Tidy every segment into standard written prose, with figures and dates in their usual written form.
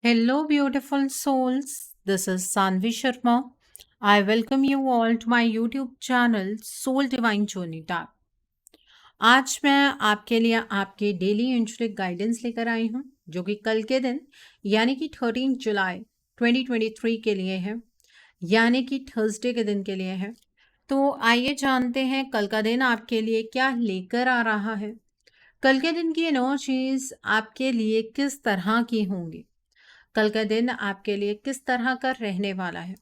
Hello, beautiful souls. This is Sanvi Sharma. I welcome you all to my YouTube channel Soul Divine Journey Tap. आज मैं आपके लिए आपके daily angelic guidance लेकर आई हूँ जो कि कल के दिन यानी कि 13 जुलाई 2023 के लिए है, यानी कि थर्सडे के दिन के लिए है। तो आइए जानते हैं कल का दिन आपके लिए क्या लेकर आ रहा है। कल के दिन की एनर्जीज आपके लिए किस तरह की होंगी, कल का दिन आपके लिए किस तरह का रहने वाला है।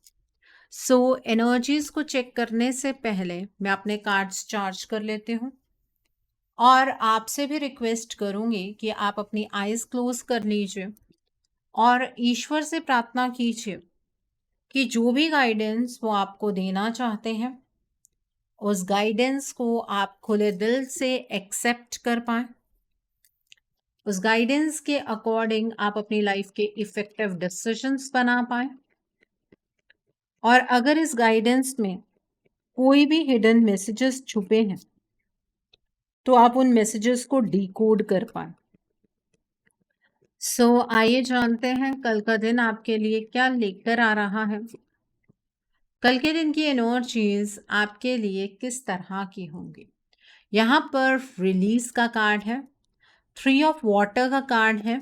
एनर्जीज को चेक करने से पहले मैं अपने कार्ड्स चार्ज कर लेती हूँ और आपसे भी रिक्वेस्ट करूंगी कि आप अपनी आईज क्लोज कर लीजिए और ईश्वर से प्रार्थना कीजिए कि जो भी गाइडेंस वो आपको देना चाहते हैं उस गाइडेंस को आप खुले दिल से एक्सेप्ट कर पाए। उस गाइडेंस के अकॉर्डिंग आप अपनी लाइफ के इफेक्टिव डिसीजंस बना पाए और अगर इस गाइडेंस में कोई भी हिडन मैसेजेस छुपे हैं तो आप उन मैसेजेस को डिकोड कर पाए। आइए जानते हैं कल का दिन आपके लिए क्या लेकर आ रहा है। कल के दिन की एनर्जीज आपके लिए किस तरह की होंगी। यहाँ पर रिलीज का कार्ड है, 3 ऑफ वाटर का कार्ड है,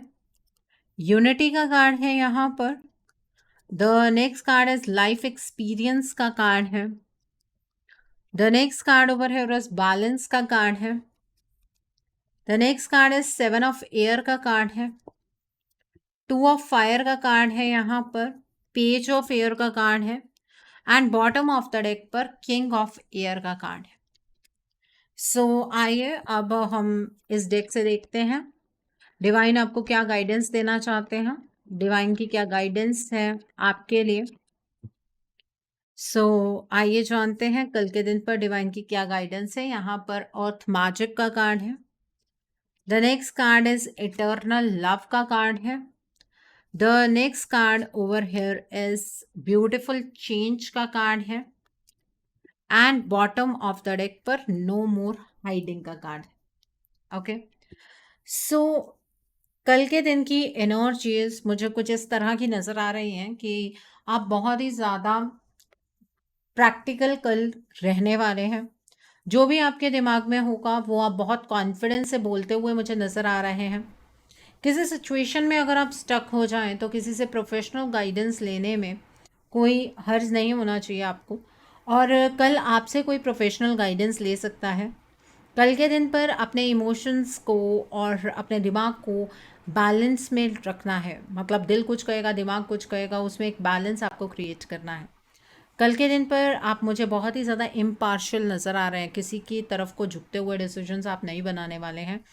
यूनिटी का कार्ड है। यहाँ पर the next card is life experience का कार्ड है। द नेक्स्ट कार्ड ओवर है बैलेंस का कार्ड है। The next card is 7 of air का कार्ड है। 2 ऑफ फायर का कार्ड है। यहाँ पर पेज ऑफ एयर का कार्ड है and bottom of the deck पर किंग ऑफ एयर का कार्ड है। आइए अब हम इस डेक से देखते हैं डिवाइन आपको क्या गाइडेंस देना चाहते हैं, डिवाइन की क्या गाइडेंस है आपके लिए। आइए जानते हैं कल के दिन पर डिवाइन की क्या गाइडेंस है। यहाँ पर अर्थ मैजिक का कार्ड है। The next card is eternal love का कार्ड है। The next card over here is beautiful change का कार्ड है and bottom of the deck पर नो मोर हाइडिंग का कार्ड है। ओके, कल के दिन की एनर्जीज मुझे कुछ इस तरह की नज़र आ रही हैं कि आप बहुत ही ज़्यादा प्रैक्टिकल कल रहने वाले हैं। जो भी आपके दिमाग में होगा वो आप बहुत कॉन्फिडेंस से बोलते हुए मुझे नज़र आ रहे हैं। किसी सिचुएशन में अगर आप स्टक हो जाएं तो किसी से प्रोफेशनल गाइडेंस लेने में कोई हर्ज नहीं होना चाहिए आपको, और कल आपसे कोई प्रोफेशनल गाइडेंस ले सकता है। कल के दिन पर अपने इमोशंस को और अपने दिमाग को बैलेंस में रखना है, मतलब दिल कुछ कहेगा दिमाग कुछ कहेगा, उसमें एक बैलेंस आपको क्रिएट करना है। कल के दिन पर आप मुझे बहुत ही ज़्यादा इम्पार्शियल नज़र आ रहे हैं, किसी की तरफ को झुकते हुए डिसीजंस आप नहीं बनाने वाले हैं।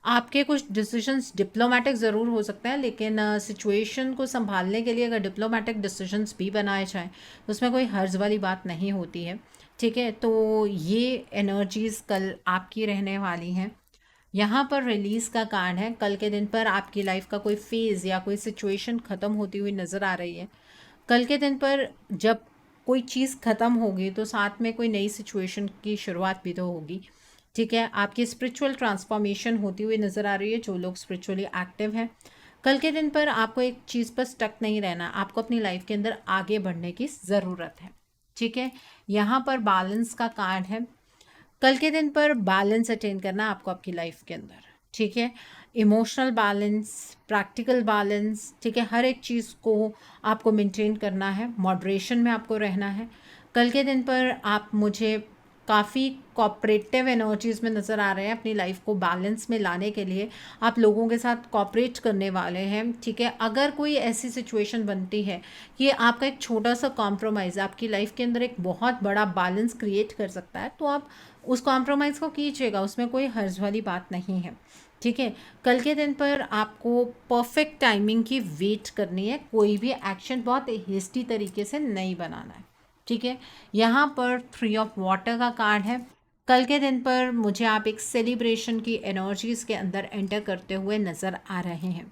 आपके कुछ डिसीजंस डिप्लोमेटिक ज़रूर हो सकते हैं, लेकिन सिचुएशन को संभालने के लिए अगर डिप्लोमेटिक डिसीजंस भी बनाए जाएँ तो उसमें कोई हर्ज वाली बात नहीं होती है। ठीक है, तो ये एनर्जीज़ कल आपकी रहने वाली हैं। यहाँ पर रिलीज़ का कार्ड है। कल के दिन पर आपकी लाइफ का कोई फेज़ या कोई सिचुएशन ख़त्म होती हुई नज़र आ रही है। कल के दिन पर जब कोई चीज़ ख़त्म होगी तो साथ में कोई नई सिचुएशन की शुरुआत भी तो होगी। ठीक है, आपकी स्पिरिचुअल ट्रांसफॉर्मेशन होती हुई नज़र आ रही है। जो लोग स्पिरिचुअली एक्टिव हैं, कल के दिन पर आपको एक चीज़ पर स्टक नहीं रहना, आपको अपनी लाइफ के अंदर आगे बढ़ने की ज़रूरत है। ठीक है, यहाँ पर बैलेंस का कार्ड है। कल के दिन पर बैलेंस अटेन करना आपको आपकी लाइफ के अंदर। ठीक है, इमोशनल बैलेंस, प्रैक्टिकल बैलेंस, ठीक है, हर एक चीज़ को आपको मेंटेन करना है, मॉडरेशन में आपको रहना है। कल के दिन पर आप मुझे काफ़ी कोऑपरेटिव एनर्जीज़ में नज़र आ रहे हैं। अपनी लाइफ को बैलेंस में लाने के लिए आप लोगों के साथ कोऑपरेट करने वाले हैं। ठीक है, अगर कोई ऐसी सिचुएशन बनती है कि आपका एक छोटा सा कॉम्प्रोमाइज़ आपकी लाइफ के अंदर एक बहुत बड़ा बैलेंस क्रिएट कर सकता है, तो आप उस कॉम्प्रोमाइज़ को कीजिएगा, उसमें कोई हर्ज वाली बात नहीं है। ठीक है, कल के दिन पर आपको परफेक्ट टाइमिंग की वेट करनी है, कोई भी एक्शन बहुत हेस्टी तरीके से नहीं बनाना है। ठीक है, यहाँ पर 3 ऑफ वाटर का कार्ड है। कल के दिन पर मुझे आप एक सेलिब्रेशन की एनर्जीज़ के अंदर एंटर करते हुए नज़र आ रहे हैं।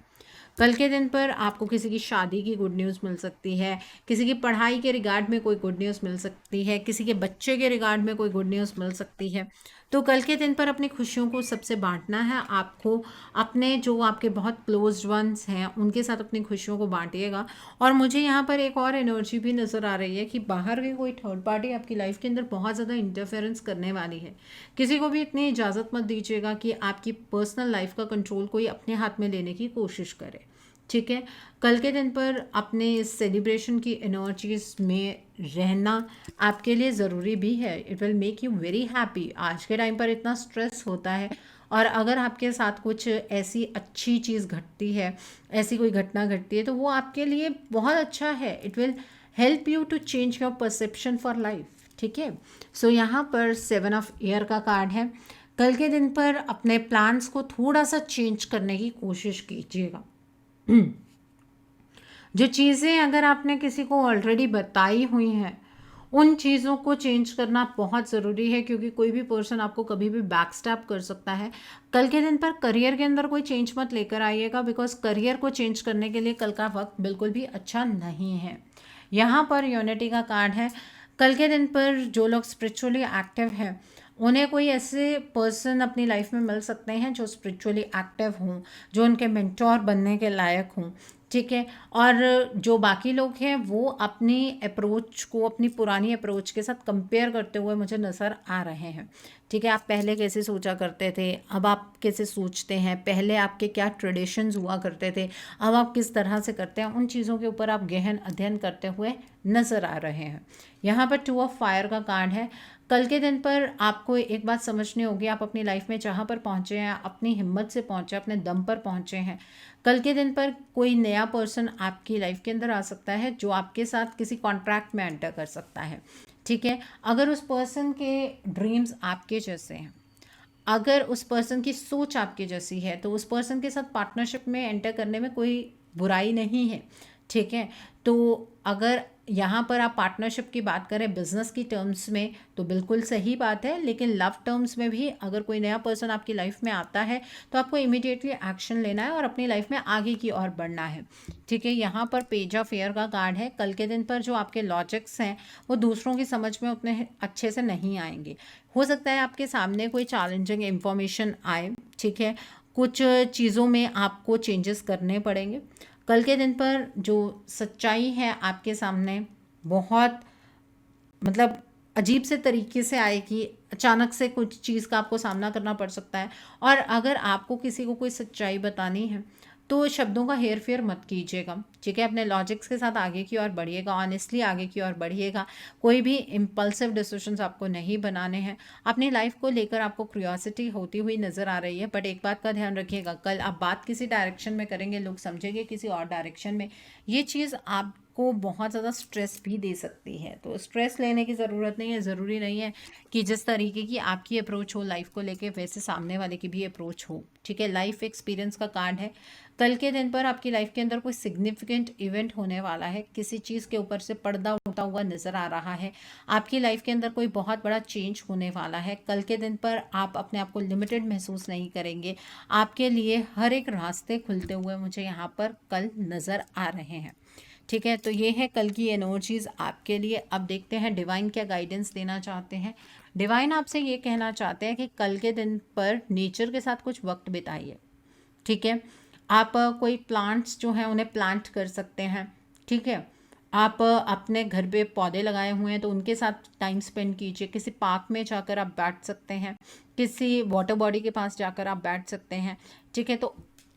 कल के दिन पर आपको किसी की शादी की गुड न्यूज़ मिल सकती है, किसी की पढ़ाई के रिगार्ड में कोई गुड न्यूज़ मिल सकती है, किसी के बच्चे के रिगार्ड में कोई गुड न्यूज़ मिल सकती है। तो कल के दिन पर अपनी खुशियों को सबसे बांटना है आपको। अपने जो आपके बहुत क्लोज्ड वंस हैं उनके साथ अपनी खुशियों को बांटिएगा। और मुझे यहाँ पर एक और एनर्जी भी नज़र आ रही है कि बाहर की कोई थर्ड पार्टी आपकी लाइफ के अंदर बहुत ज़्यादा इंटरफेरेंस करने वाली है। किसी को भी इतनी इजाज़त मत दीजिएगा कि आपकी पर्सनल लाइफ का कंट्रोल कोई अपने हाथ में लेने की कोशिश करे। ठीक है, कल के दिन पर अपने इस सेलिब्रेशन की एनर्जीज में रहना आपके लिए ज़रूरी भी है। It will make you very happy. आज के टाइम पर इतना स्ट्रेस होता है, और अगर आपके साथ कुछ ऐसी अच्छी चीज़ घटती है, ऐसी कोई घटना घटती है, तो वो आपके लिए बहुत अच्छा है। It will help you to change your perception for life. ठीक है, सो यहाँ पर 7 ऑफ एयर का कार्ड है। कल के दिन पर अपने प्लान्स को थोड़ा सा चेंज करने की कोशिश कीजिएगा। जो चीज़ें अगर आपने किसी को ऑलरेडी बताई हुई हैं, उन चीज़ों को चेंज करना बहुत ज़रूरी है, क्योंकि कोई भी पर्सन आपको कभी भी बैकस्टैप कर सकता है। कल के दिन पर करियर के अंदर कोई चेंज मत लेकर आइएगा, बिकॉज करियर को चेंज करने के लिए कल का वक्त बिल्कुल भी अच्छा नहीं है। यहाँ पर यूनिटी का कार्ड है। कल के दिन पर जो लोग स्पिरिचुअली एक्टिव हैं, उन्हें कोई ऐसे पर्सन अपनी लाइफ में मिल सकते हैं जो स्पिरिचुअली एक्टिव हों, जो उनके मेंटोर बनने के लायक हों। ठीक है, और जो बाकी लोग हैं वो अपनी अप्रोच को अपनी पुरानी अप्रोच के साथ कंपेयर करते हुए मुझे नज़र आ रहे हैं। ठीक है, आप पहले कैसे सोचा करते थे, अब आप कैसे सोचते हैं, पहले आपके क्या ट्रेडिशंस हुआ करते थे, अब आप किस तरह से करते हैं, उन चीज़ों के ऊपर आप गहन अध्ययन करते हुए नज़र आ रहे हैं। यहाँ पर 2 ऑफ फायर का कार्ड है। कल के दिन पर आपको एक बात समझनी होगी, आप अपनी लाइफ में जहाँ पर पहुँचे हैं, अपनी हिम्मत से पहुँचे, अपने दम पर पहुँचे हैं। कल के दिन पर कोई नया पर्सन आपकी लाइफ के अंदर आ सकता है, जो आपके साथ किसी कॉन्ट्रैक्ट में एंटर कर सकता है। ठीक है, अगर उस पर्सन के ड्रीम्स आपके जैसे हैं, अगर उस पर्सन की सोच आपकी जैसी है, तो उस पर्सन के साथ पार्टनरशिप में एंटर करने में कोई बुराई नहीं है। ठीक है, तो अगर यहाँ पर आप पार्टनरशिप की बात करें बिजनेस की टर्म्स में, तो बिल्कुल सही बात है, लेकिन लव टर्म्स में भी अगर कोई नया पर्सन आपकी लाइफ में आता है, तो आपको इमीडिएटली एक्शन लेना है और अपनी लाइफ में आगे की ओर बढ़ना है। ठीक है, यहाँ पर पेज ऑफ एयर का कार्ड है। कल के दिन पर जो आपके लॉजिक्स हैं वो दूसरों की समझ में उतने अच्छे से नहीं आएंगे। हो सकता है आपके सामने कोई चैलेंजिंग इंफॉर्मेशन आए। ठीक है, कुछ चीज़ों में आपको चेंजेस करने पड़ेंगे। कल के दिन पर जो सच्चाई है आपके सामने बहुत मतलब अजीब से तरीके से आएगी, अचानक से कुछ चीज़ का आपको सामना करना पड़ सकता है। और अगर आपको किसी को कोई सच्चाई बतानी है, तो शब्दों का हेर फेर मत कीजिएगा। ठीक है, अपने लॉजिक्स के साथ आगे की ओर बढ़िएगा, ऑनेस्टली आगे की ओर बढ़िएगा। कोई भी इम्पल्सिव डिसीजंस आपको नहीं बनाने हैं। अपनी लाइफ को लेकर आपको क्यूरियोसिटी होती हुई नज़र आ रही है, बट एक बात का ध्यान रखिएगा, कल आप बात किसी डायरेक्शन में करेंगे, लोग समझेंगे किसी और डायरेक्शन में। ये चीज़ आपको बहुत ज़्यादा स्ट्रेस भी दे सकती है, तो स्ट्रेस लेने की ज़रूरत नहीं है। ज़रूरी नहीं है कि जिस तरीके की आपकी अप्रोच हो लाइफ को लेके, वैसे सामने वाले की भी अप्रोच हो। ठीक है, लाइफ एक्सपीरियंस का कार्ड है। कल के दिन पर आपकी लाइफ के अंदर कोई सिग्निफिकेंट इवेंट होने वाला है, किसी चीज़ के ऊपर से पर्दा उठा हुआ नज़र आ रहा है। आपकी लाइफ के अंदर कोई बहुत बड़ा चेंज होने वाला है। कल के दिन पर आप अपने आप को लिमिटेड महसूस नहीं करेंगे। आपके लिए हर एक रास्ते खुलते हुए मुझे यहाँ पर कल नज़र आ रहे हैं। ठीक है, तो ये है कल की एनर्जीज आपके लिए। अब देखते हैं डिवाइन क्या गाइडेंस देना चाहते हैं। डिवाइन आपसे ये कहना चाहते हैं कि कल के दिन पर नेचर के साथ कुछ वक्त बिताइए। ठीक है, आप कोई प्लांट्स जो हैं उन्हें प्लांट कर सकते हैं। ठीक है, आप अपने घर पे पौधे लगाए हुए हैं तो उनके साथ टाइम स्पेंड कीजिए। किसी पार्क में जाकर आप बैठ सकते हैं, किसी वाटर बॉडी के पास जाकर आप बैठ सकते हैं। ठीक है, तो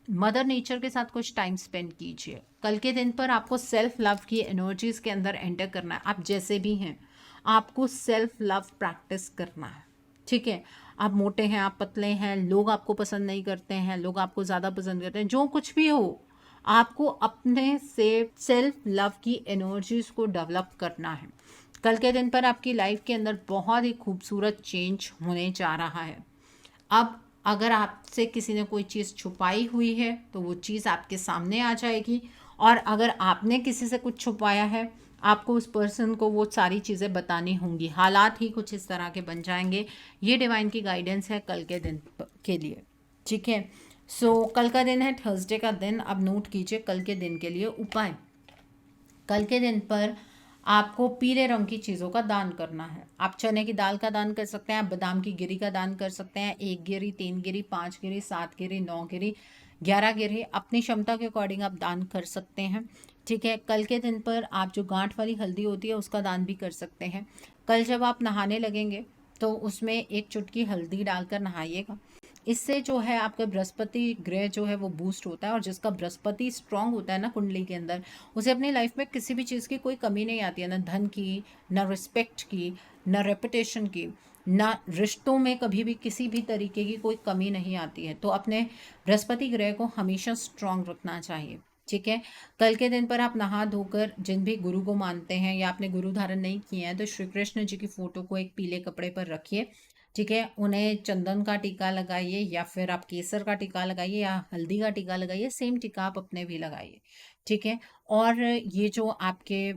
मदर नेचर के साथ कुछ टाइम स्पेंड कीजिए। कल के दिन पर आपको सेल्फ लव की एनर्जीज के अंदर एंटर करना है। आप जैसे भी हैं, आपको सेल्फ लव प्रैक्टिस करना है। ठीक है, आप मोटे हैं, आप पतले हैं, लोग आपको पसंद नहीं करते हैं, लोग आपको ज़्यादा पसंद करते हैं, जो कुछ भी हो, आपको अपने से सेल्फ लव की एनर्जीज को डेवलप करना है। कल के दिन पर आपकी लाइफ के अंदर बहुत ही खूबसूरत चेंज होने जा रहा है। अब अगर आपसे किसी ने कोई चीज़ छुपाई हुई है तो वो चीज़ आपके सामने आ जाएगी, और अगर आपने किसी से कुछ छुपाया है, आपको उस पर्सन को वो सारी चीज़ें बतानी होंगी। हालात ही कुछ इस तरह के बन जाएंगे। ये डिवाइन की गाइडेंस है कल के दिन के लिए। ठीक है, कल का दिन है थर्सडे का दिन। अब नोट कीजिए कल के दिन के लिए उपाय। कल के दिन पर आपको पीले रंग की चीज़ों का दान करना है। आप चने की दाल का दान कर सकते हैं, आप बादाम की गिरी का दान कर सकते हैं, 1 गिरी, 3 गिरी, 5 गिरी, 7 गिरी, 9 गिरी, 11 गिरी, अपनी क्षमता के अकॉर्डिंग आप दान कर सकते हैं। ठीक है, कल के दिन पर आप जो गांठ वाली हल्दी होती है उसका दान भी कर सकते हैं। कल जब आप नहाने लगेंगे तो उसमें एक चुटकी हल्दी डालकर नहाइएगा। इससे जो है आपका बृहस्पति ग्रह जो है वो बूस्ट होता है, और जिसका बृहस्पति स्ट्रांग होता है ना कुंडली के अंदर, उसे अपनी लाइफ में किसी भी चीज़ की कोई कमी नहीं आती है, ना धन की, ना रिस्पेक्ट की, ना रेपुटेशन की, ना रिश्तों में कभी भी किसी भी तरीके की कोई कमी नहीं आती है। तो अपने बृहस्पति ग्रह को हमेशा स्ट्रांग रखना चाहिए। ठीक है, कल के दिन पर आप नहा धोकर जिन भी गुरु को मानते हैं या आपने गुरु धारण नहीं किए हैं तो श्री कृष्ण जी की फोटो को एक पीले कपड़े पर रखिए। ठीक है, उन्हें चंदन का टीका लगाइए या फिर आप केसर का टीका लगाइए या हल्दी का टीका लगाइए, सेम टीका आप अपने भी लगाइए। ठीक है, और ये जो आपके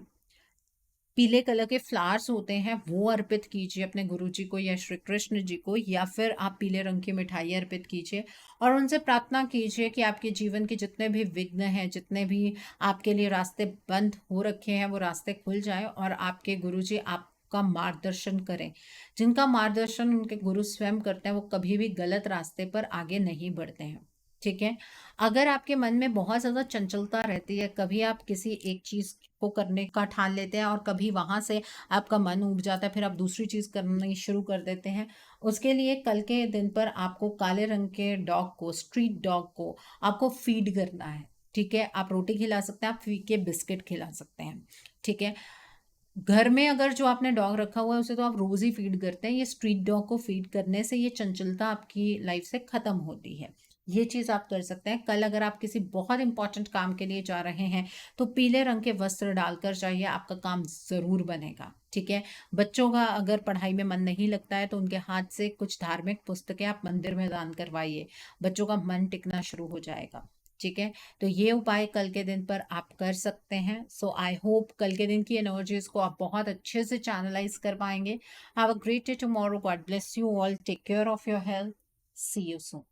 पीले कलर के फ्लावर्स होते हैं वो अर्पित कीजिए अपने गुरु जी को या श्री कृष्ण जी को, या फिर आप पीले रंग की मिठाई अर्पित कीजिए और उनसे प्रार्थना कीजिए कि आपके जीवन के जितने भी विघ्न हैं, जितने भी आपके लिए रास्ते बंद हो रखे हैं, वो रास्ते खुल जाए और आपके गुरु जी आपका मार्गदर्शन करें। जिनका मार्गदर्शन उनके गुरु स्वयं करते हैं वो कभी भी गलत रास्ते पर आगे नहीं बढ़ते हैं। ठीक है, अगर आपके मन में बहुत ज़्यादा चंचलता रहती है, कभी आप किसी एक चीज़ को करने का ठान लेते हैं और कभी वहाँ से आपका मन उब जाता है, फिर आप दूसरी चीज़ करनी शुरू कर देते हैं, उसके लिए कल के दिन पर आपको काले रंग के डॉग को, स्ट्रीट डॉग को आपको फीड करना है। ठीक है, आप रोटी खिला सकते हैं, आप फीके बिस्किट खिला सकते हैं। ठीक है, घर में अगर जो आपने डॉग रखा हुआ है उसे तो आप रोज ही फीड करते हैं, ये स्ट्रीट डॉग को फीड करने से ये चंचलता आपकी लाइफ से खत्म होती है। ये चीज आप कर सकते हैं। कल अगर आप किसी बहुत इंपॉर्टेंट काम के लिए जा रहे हैं तो पीले रंग के वस्त्र डालकर जाइए, आपका काम जरूर बनेगा। ठीक है, बच्चों का अगर पढ़ाई में मन नहीं लगता है तो उनके हाथ से कुछ धार्मिक पुस्तकें आप मंदिर में दान करवाइए, बच्चों का मन टिकना शुरू हो जाएगा। ठीक है, तो ये उपाय कल के दिन पर आप कर सकते हैं। आई होप कल के दिन की एनर्जीज को आप बहुत अच्छे से चैनलाइज कर पाएंगे। Have a great day tomorrow. God bless you all. Take care of your health. See you soon.